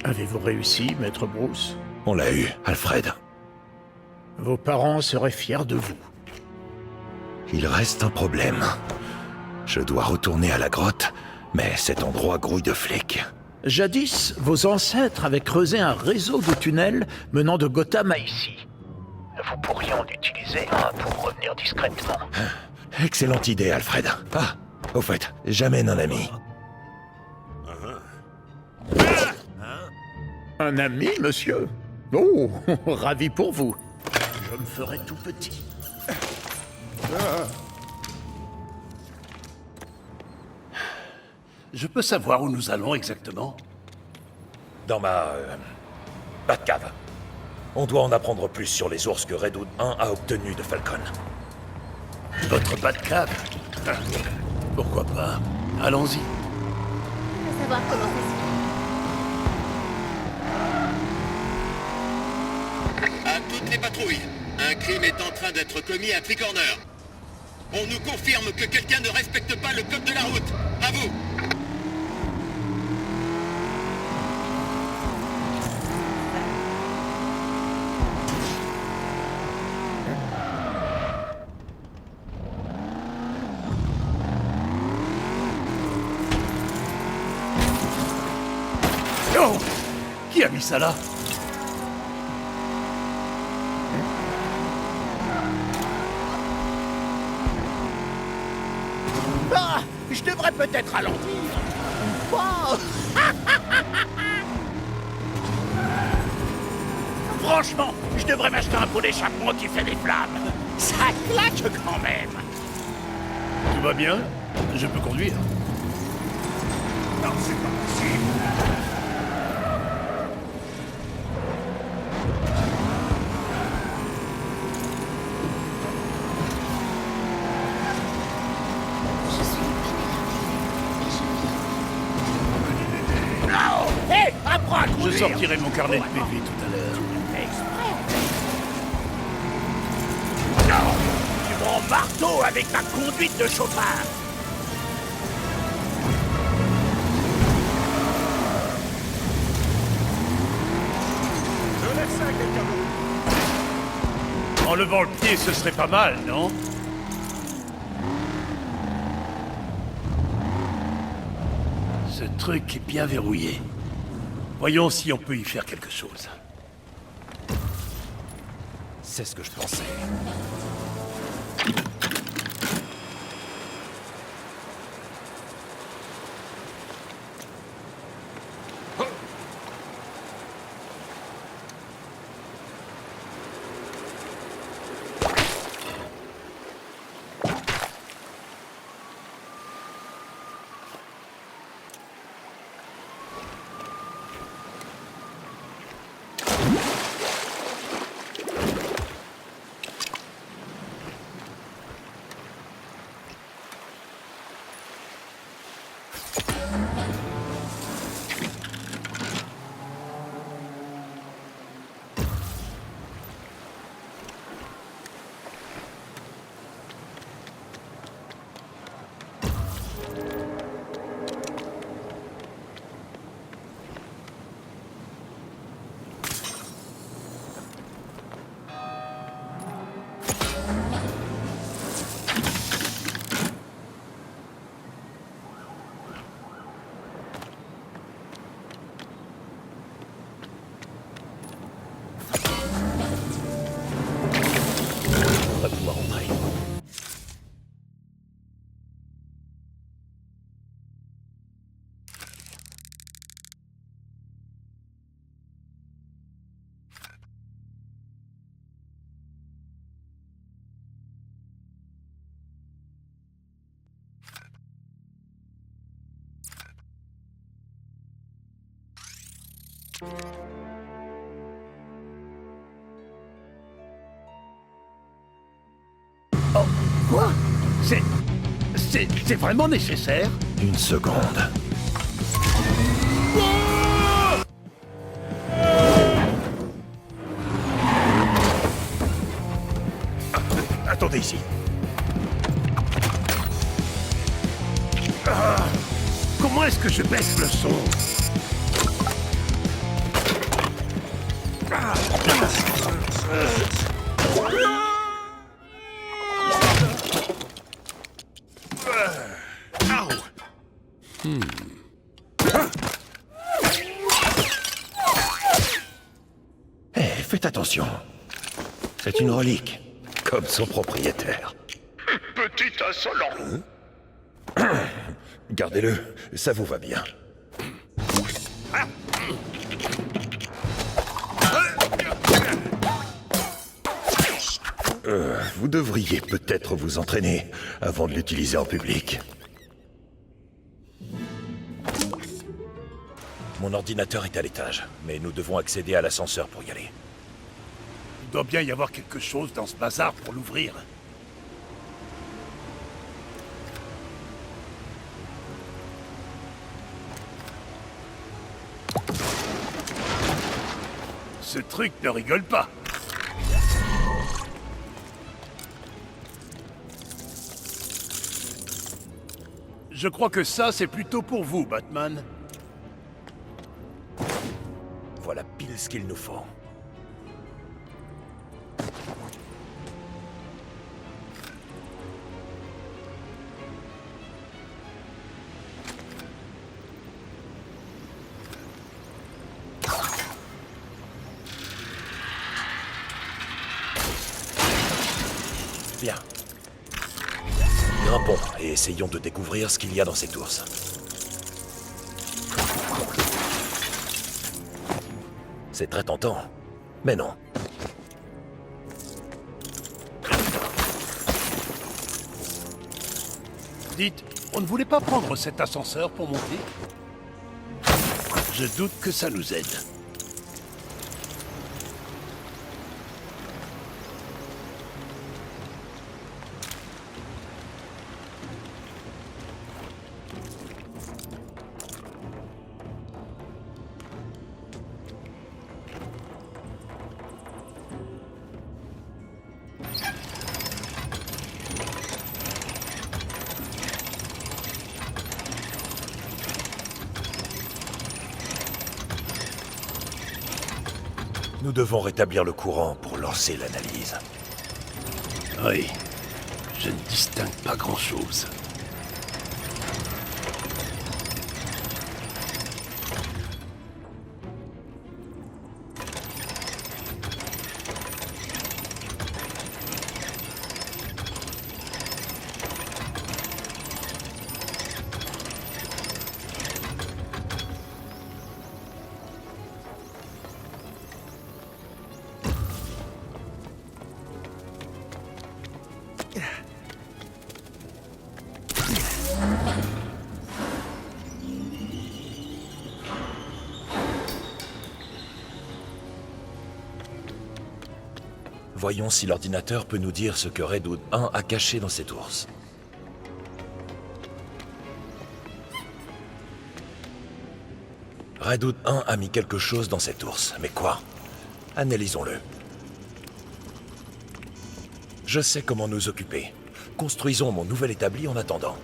Avez-vous réussi, Maître Bruce? On l'a eu, Alfred. Vos parents seraient fiers de vous. Il reste un problème. Je dois retourner à la grotte, mais cet endroit grouille de flics. Jadis, vos ancêtres avaient creusé un réseau de tunnels menant de Gotham à ici. Vous pourriez en utiliser un pour revenir discrètement. Excellente idée, Alfred. Ah, au fait, j'amène un ami. Un ami, monsieur? Oh, ravi pour vous. Je me ferai tout petit. Je peux savoir où nous allons exactement? Dans ma... Batcave. On doit en apprendre plus sur les ours que Redwood 1 a obtenus de Falcon. Votre Batcave? Pourquoi pas? Allons-y. Je veux savoir comment ça se fait. À toutes les patrouilles, un crime est en train d'être commis à Tricorner. On nous confirme que quelqu'un ne respecte pas le code de la route. À vous. Oh! Qui a mis ça là? Ah, je devrais peut-être ralentir. Oh. Franchement, je devrais m'acheter un pot d'échappement qui fait des flammes. Ça claque quand même. Tout va bien? Je peux conduire. Non, c'est pas possible. Je suis Penelope. Et je Non. Hé, apprends à Je conduire. sortirai mon carnet de PV tout à l'heure. Exprès. Non, tu prends marteau avec ta conduite de chauffard. Je laisse ça à quelqu'un d'autre. En levant le pied, ce serait pas mal, non? Ce truc est bien verrouillé. Voyons si on peut y faire quelque chose. C'est ce que je pensais. On va pouvoir entrer. Oh, quoi? C'est vraiment nécessaire? Une seconde. Attendez ici. Comment est-ce que je baisse le son? Faites attention. C'est une relique, comme son propriétaire. Petit insolent. Gardez-le, ça vous va bien. Vous devriez peut-être vous entraîner avant de l'utiliser en public. Mon ordinateur est à l'étage, mais nous devons accéder à l'ascenseur pour y aller. Il doit bien y avoir quelque chose dans ce bazar pour l'ouvrir. Ce truc ne rigole pas. Je crois que ça, c'est plutôt pour vous, Batman. Voilà pile ce qu'il nous faut. Bien. Grimpons et essayons de découvrir ce qu'il y a dans cette ours. C'est très tentant, mais non. Dites, on ne voulait pas prendre cet ascenseur pour monter? Je doute que ça nous aide. Nous devons rétablir le courant pour lancer l'analyse. Oui, je ne distingue pas grand-chose. Voyons si l'ordinateur peut nous dire ce que Redwood 1 a caché dans cette ours. Redwood 1 a mis quelque chose dans cette ours, mais quoi? Analysons-le. Je sais comment nous occuper. Construisons mon nouvel établi en attendant.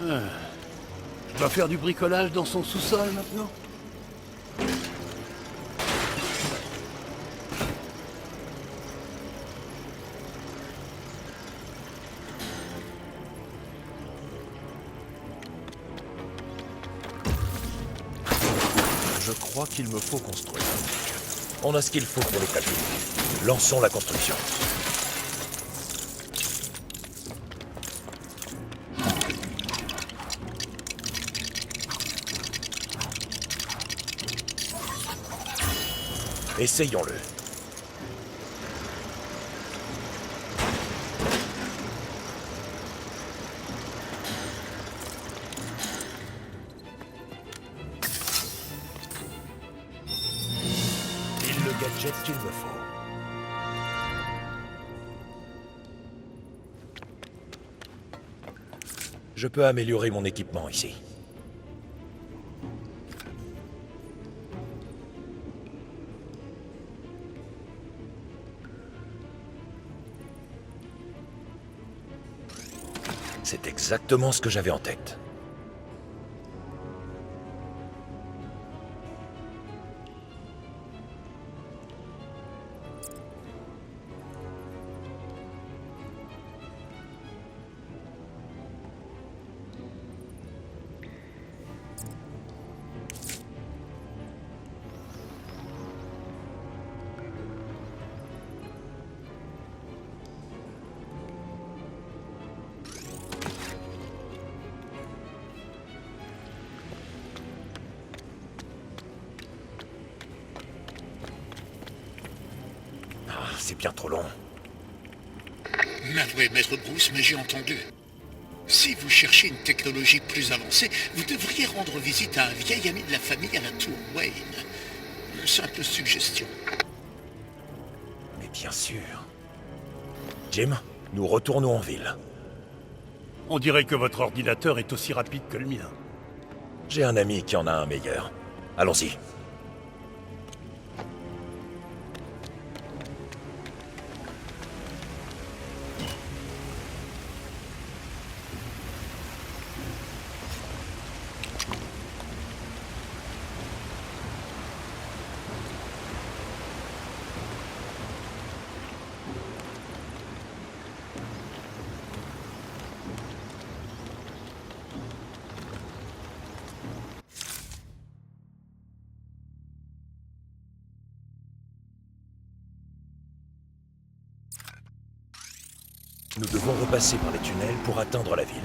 Je dois faire du bricolage dans son sous-sol maintenant? Je crois qu'il me faut construire. On a ce qu'il faut pour l'établir. Lançons la construction. Essayons-le. Pile le gadget qu'il me faut. Je peux améliorer mon équipement ici. C'est exactement ce que j'avais en tête. c'est bien trop long. Navré, maître Bruce, mais j'ai entendu. Si vous cherchez une technologie plus avancée, vous devriez rendre visite à un vieil ami de la famille à la tour Wayne. Une simple suggestion. Mais bien sûr. Jim, nous retournons en ville. On dirait que votre ordinateur est aussi rapide que le mien. J'ai un ami qui en a un meilleur. Allons-y. Nous devons repasser par les tunnels pour atteindre la ville.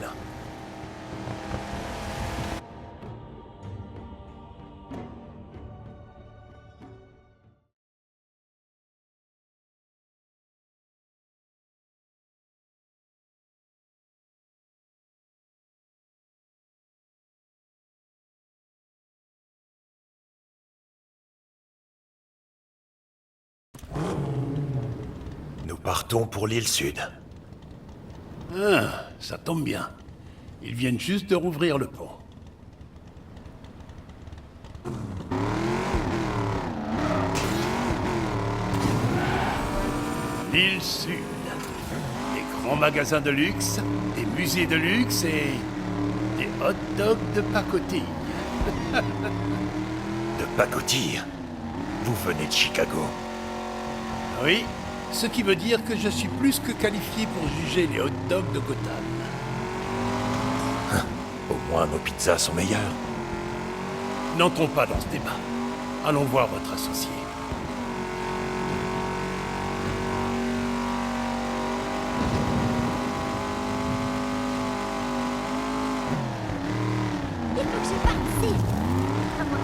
Nous partons pour l'île Sud. Ah, ça tombe bien. Ils viennent juste de rouvrir le pont. L'île Sud. Des grands magasins de luxe, des musées de luxe et des hot dogs de pacotille. De pacotille. Vous venez de Chicago. Oui, ce qui veut dire que je suis plus que qualifié pour juger les hot dogs de Gotham. Au moins nos pizzas sont meilleures. N'entrons pas dans ce débat. Allons voir votre associé. Il faut que je participe. À moi.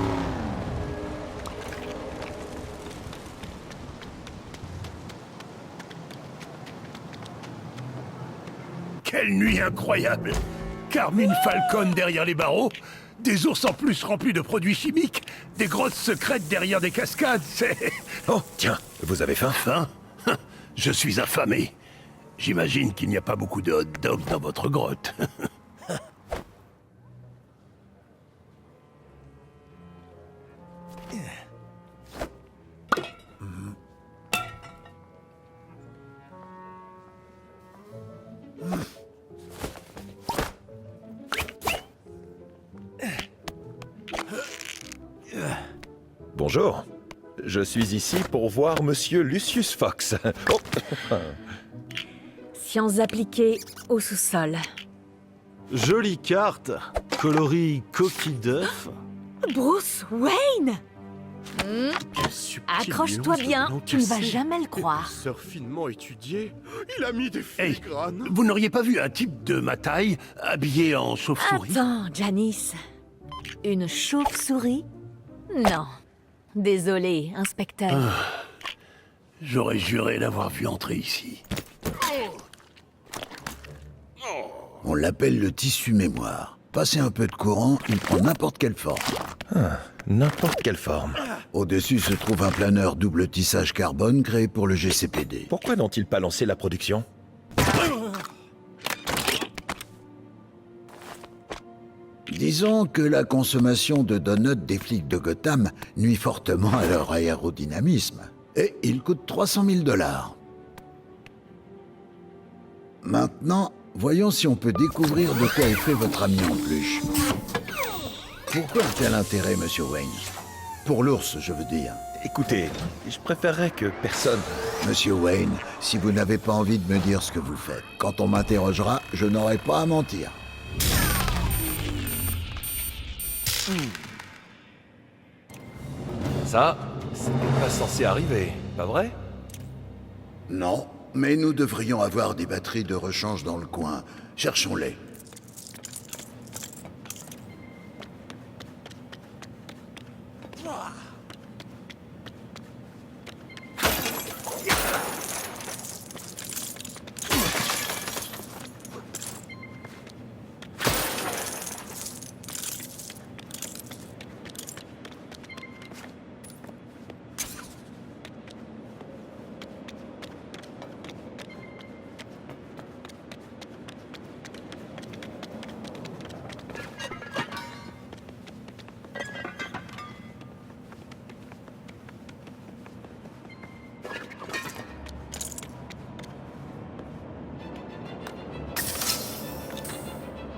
Quelle nuit incroyable! Carmine Falcon derrière les barreaux, des ours en plus remplis de produits chimiques, des grottes secrètes derrière des cascades, c'est... Oh, tiens, vous avez faim? Faim? Je suis affamé. J'imagine qu'il n'y a pas beaucoup de hot dogs dans votre grotte. Bonjour. Je suis ici pour voir Monsieur Lucius Fox. Oh. Sciences appliquées au sous-sol. Jolie carte, coloris coquille d'œuf. Bruce Wayne! Quel subtil Accroche-toi nuance bien, de tu ne vas l'encaissé. jamais le croire. Épaisseur finement étudié. Il a mis des Hey, filigranes. vous n'auriez pas vu un type de ma taille, habillé en chauve-souris? Attends, Janice. Une chauve-souris? Non. Désolé, inspecteur. J'aurais juré l'avoir vu entrer ici. On l'appelle le tissu mémoire. Passez un peu de courant, il prend n'importe quelle forme. N'importe quelle forme. Au-dessus se trouve un planeur double tissage carbone créé pour le GCPD. Pourquoi n'ont-ils pas lancé la production? Disons que la consommation de donuts des flics de Gotham nuit fortement à leur aérodynamisme. Et il coûte 300 000 $. Maintenant, voyons si on peut découvrir de quoi est fait votre ami en peluche. Pourquoi un tel intérêt, Monsieur Wayne? Pour l'ours, je veux dire. Écoutez, je préférerais que personne... Monsieur Wayne, si vous n'avez pas envie de me dire ce que vous faites, quand on m'interrogera, je n'aurai pas à mentir. Ça, c'était pas censé arriver, pas vrai? Non, mais nous devrions avoir des batteries de rechange dans le coin. Cherchons-les.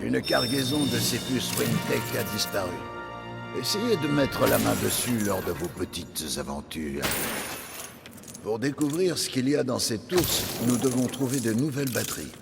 Une cargaison de ces puces Wintech a disparu. Essayez de mettre la main dessus lors de vos petites aventures. Pour découvrir ce qu'il y a dans cette ours, nous devons trouver de nouvelles batteries.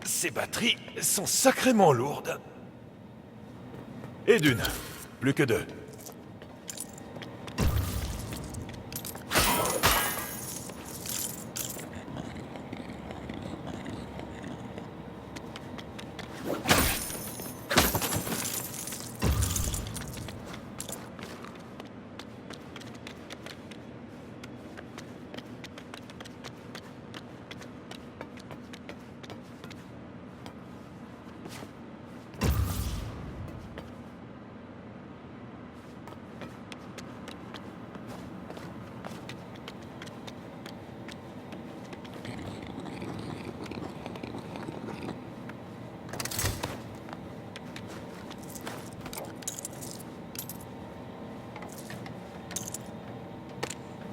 Ces batteries sont sacrément lourdes. Et d'une, plus que deux.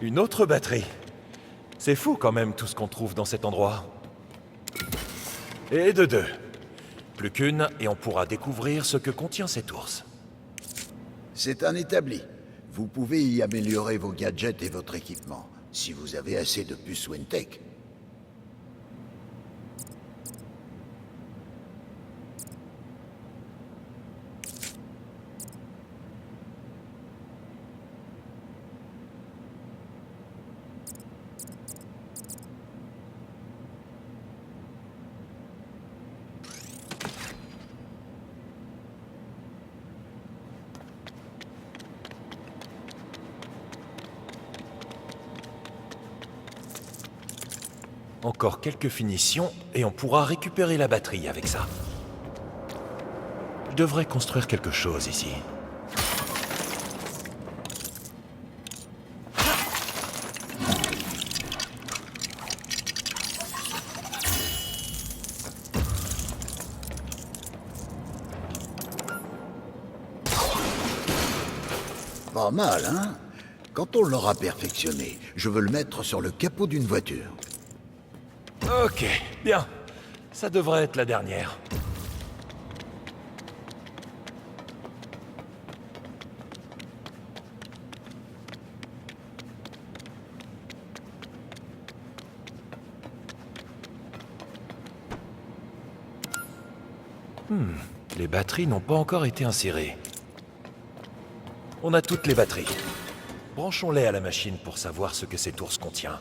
Une autre batterie. C'est fou quand même tout ce qu'on trouve dans cet endroit. Et de deux. Plus qu'une et on pourra découvrir ce que contient cet ours. C'est un établi. Vous pouvez y améliorer vos gadgets et votre équipement, si vous avez assez de puces Wintech. Encore quelques finitions et on pourra récupérer la batterie avec ça. Je devrais construire quelque chose ici. Pas mal, hein? Quand on l'aura perfectionné, je veux le mettre sur le capot d'une voiture. Ok, bien. Ça devrait être la dernière. Les batteries n'ont pas encore été insérées. On a toutes les batteries. Branchons-les à la machine pour savoir ce que cet ours contient.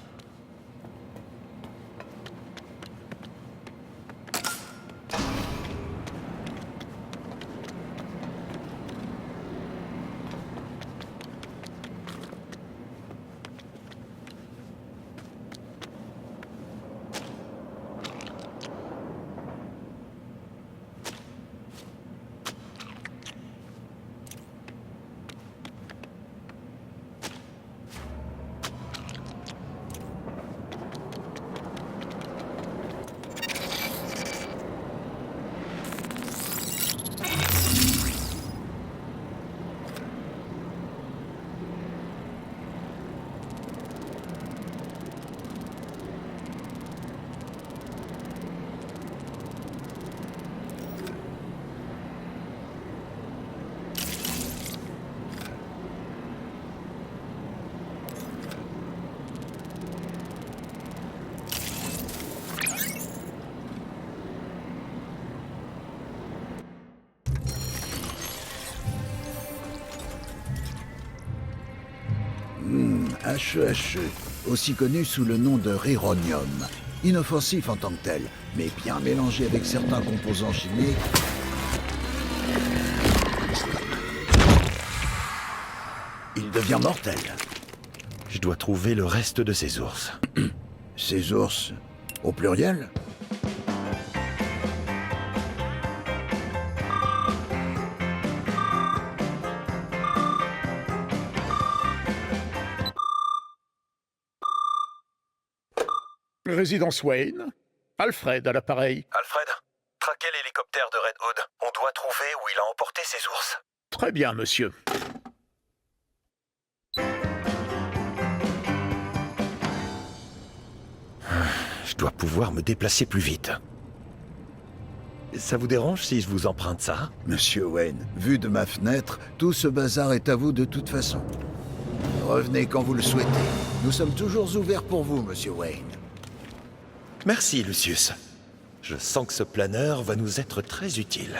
HEHE, aussi connu sous le nom de Réronium. Inoffensif en tant que tel, mais bien mélangé avec certains composants chimiques. Il devient mortel. Je dois trouver le reste de ces ours. Ces ours, Au pluriel? Résidence Wayne. Alfred à l'appareil. Alfred, traquez l'hélicoptère de Red Hood. On doit trouver où il a emporté ses ours. Très bien, monsieur. Je dois pouvoir me déplacer plus vite. Ça vous dérange si je vous emprunte ça? Monsieur Wayne, vu de ma fenêtre, tout ce bazar est à vous de toute façon. Revenez quand vous le souhaitez. Nous sommes toujours ouverts pour vous, monsieur Wayne. Merci, Lucius. Je sens que ce planeur va nous être très utile.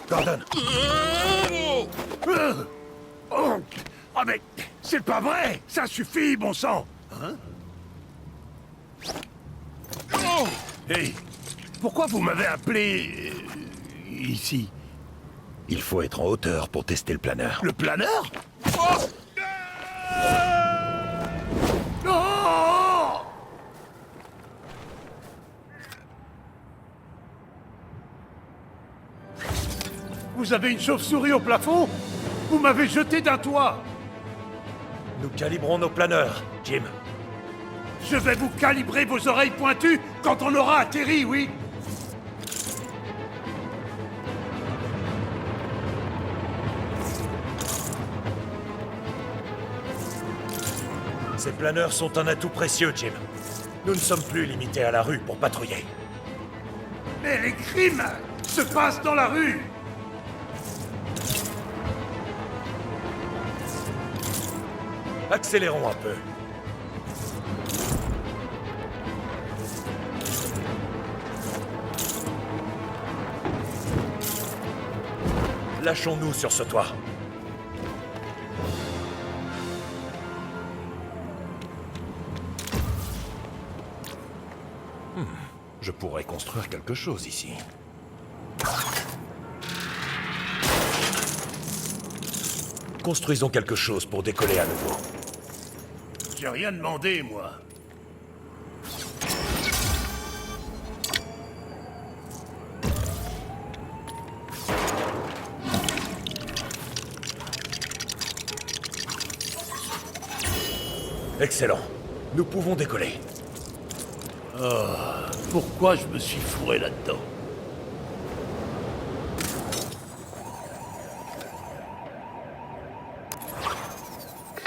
Gordon. Oh, ah mais c'est pas vrai. Ça suffit, bon sang. Hein? Hey, pourquoi vous m'avez appelé ici? Il faut être en hauteur pour tester le planeur. Le planeur? Oh! Non! Vous avez une chauve-souris au plafond? Vous m'avez jeté d'un toit! Nous calibrons nos planeurs, Jim. Je vais vous calibrer vos oreilles pointues quand on aura atterri, oui? Ces planeurs sont un atout précieux, Jim. Nous ne sommes plus limités à la rue pour patrouiller. Mais les crimes se passent dans la rue! Accélérons un peu. Lâchons-nous sur ce toit. Je pourrais construire quelque chose ici. Construisons quelque chose pour décoller à nouveau. J'ai rien demandé, moi. Excellent. Nous pouvons décoller. Pourquoi je me suis fourré là-dedans?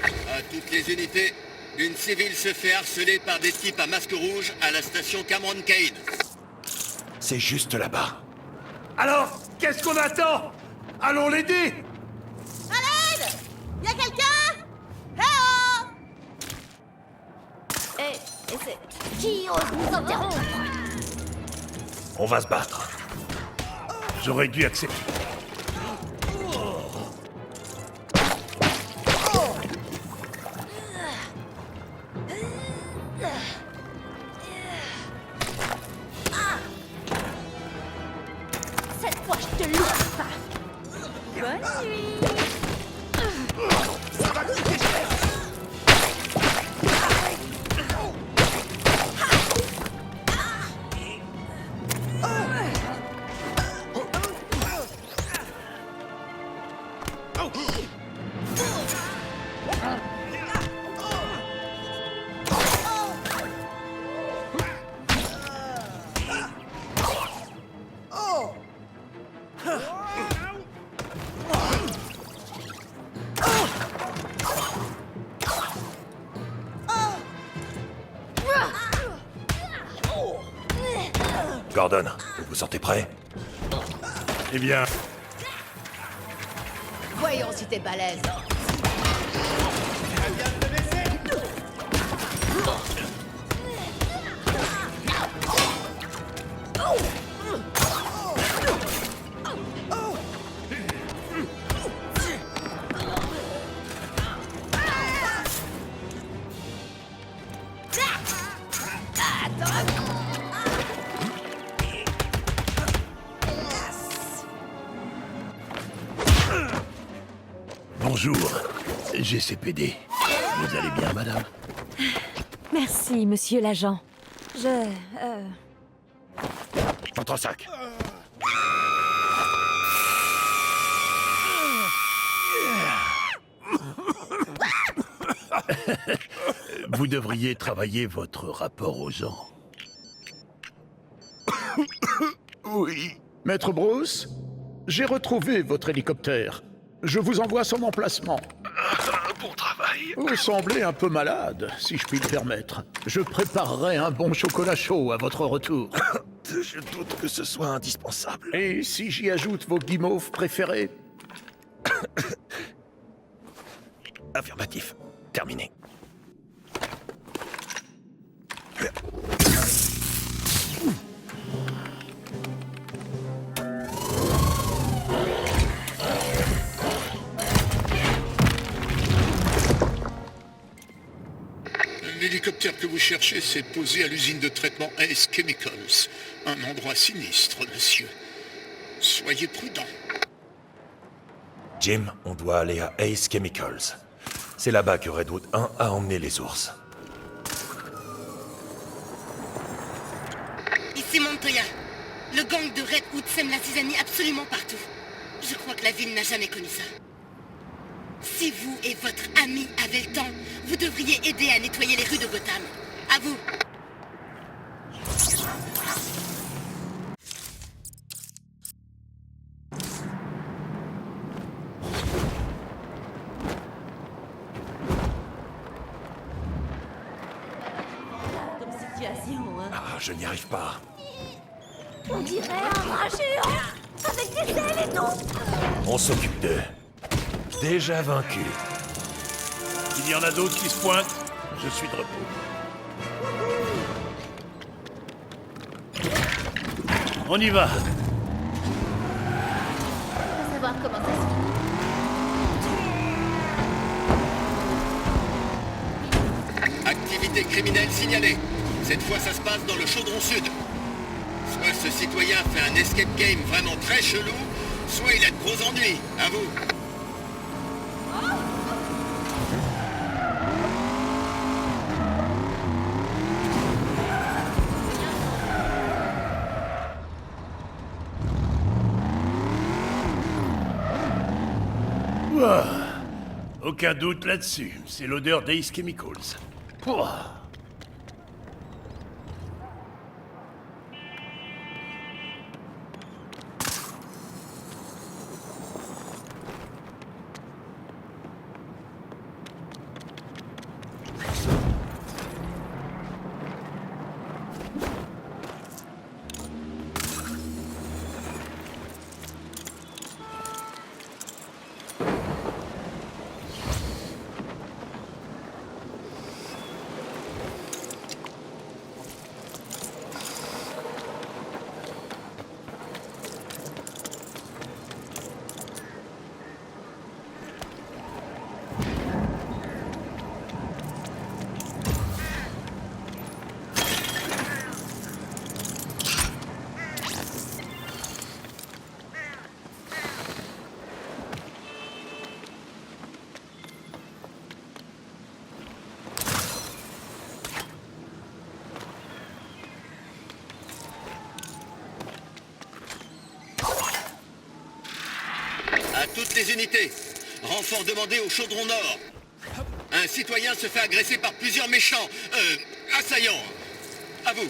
À toutes les unités, une civile se fait harceler par des types à masque rouge à la station Cameron Cade. C'est juste là-bas. Alors, qu'est-ce qu'on attend? Allons l'aider! À l'aide! Y'a quelqu'un? Oh! Et c'est... Qui ose nous interrompre? On va se battre. J'aurais dû accepter. Cette fois, je te loupe pas. Bonne nuit. Gordon, vous vous sentez prêt? Eh bien, Voyons si t'es balèze. bonjour. GCPD. Vous allez bien, madame? Merci, monsieur l'agent. Votre sac. Vous devriez travailler votre rapport aux gens. Oui. Maître Bruce, j'ai retrouvé votre hélicoptère. Je vous envoie son emplacement. Bon travail. Vous semblez un peu malade, si je puis me permettre. Je préparerai un bon chocolat chaud à votre retour. Je doute que ce soit indispensable. Et si j'y ajoute vos guimauves préférés? Affirmatif. Terminé. L'hélicoptère que vous cherchez s'est posé à l'usine de traitement Ace Chemicals. Un endroit sinistre, monsieur. Soyez prudent. Jim, on doit aller à Ace Chemicals. C'est là-bas que Redwood 1 a emmené les ours. Ici Montoya. Le gang de Redwood sème la zizanie absolument partout. Je crois que la ville n'a jamais connu ça. Si vous et votre ami avez le temps, vous devriez aider à nettoyer les rues de Gotham. À vous. Comme situation, hein. Ah, je n'y arrive pas. On dirait un rat géant avec des ailes et tout. On s'occupe d'eux. Déjà vaincu. Il y en a d'autres qui se pointent. Je suis de repos. On y va. On va savoir comment ça se fait. Activité criminelle signalée. Cette fois, ça se passe dans le chaudron sud. Soit ce citoyen fait un escape game vraiment très chelou, soit il a de gros ennuis. À vous. Aucun doute là-dessus. C'est l'odeur d'Ace Chemicals. Pouah. des unités. Renfort demandé au chaudron nord. Un citoyen se fait agresser par plusieurs méchants. Assaillants. À vous.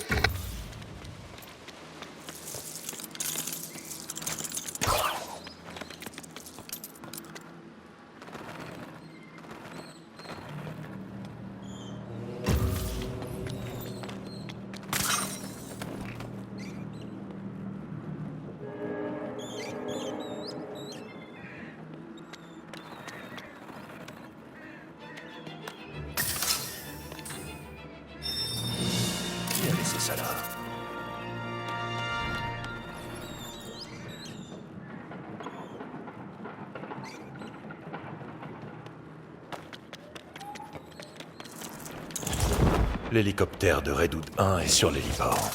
Qui a laissé ça là? L'hélicoptère de Redwood 1 est sur l'héliport.